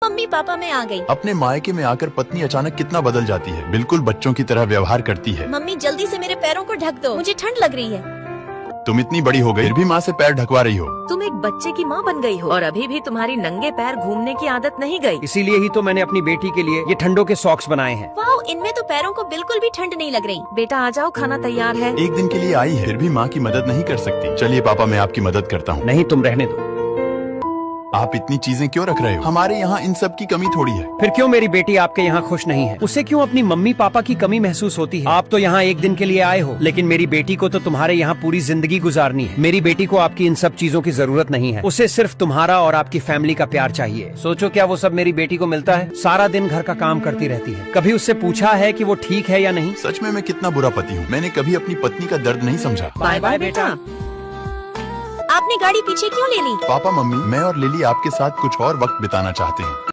Mummy papa मैं आ गई। अपने मायके में आकर पत्नी अचानक कितना बदल जाती है, बिल्कुल बच्चों की तरह व्यवहार करती है। मम्मी जल्दी से मेरे पैरों को ढक दो, मुझे ठंड लग रही है। तुम इतनी बड़ी हो गई फिर भी माँ से पैर ढकवा रही हो। तुम एक बच्चे की माँ बन गई हो और अभी भी तुम्हारी नंगे पैर घूमने की आदत नहीं गई। इसीलिए ही तो मैंने अपनी बेटी के लिए ये ठंडों के सॉक्स बनाए हैं। वाओ, इनमें तो पैरों को बिल्कुल भी ठंड नहीं लग रही। बेटा आ जाओ, खाना तैयार है। एक दिन के लिए आई है फिर भी माँ की मदद नहीं कर सकती। चलिए पापा मैं आपकी मदद करता हूँ। नहीं, तुम रहने दो। आप इतनी चीजें क्यों रख रहे हो? हमारे यहाँ इन सब की कमी थोड़ी है। फिर क्यों मेरी बेटी आपके यहाँ खुश नहीं है? उसे क्यों अपनी मम्मी पापा की कमी महसूस होती है? आप तो यहाँ एक दिन के लिए आए हो, लेकिन मेरी बेटी को तो तुम्हारे यहाँ पूरी जिंदगी गुजारनी है। मेरी बेटी को आपकी इन सब चीजों की जरूरत नहीं है। उसे सिर्फ तुम्हारा और आपकी फैमिली का प्यार चाहिए। सोचो क्या वो सब मेरी बेटी को मिलता है? सारा दिन घर का काम करती रहती है। कभी उससे पूछा है कि वो ठीक है या नहीं? सच में मैं कितना बुरा पति हूँ। मैंने कभी अपनी पत्नी का दर्द नहीं समझा। बाय बाय बेटा। आपने गाड़ी पीछे क्यों ले ली? पापा मम्मी मैं और लिली आपके साथ कुछ और वक्त बिताना चाहते हैं।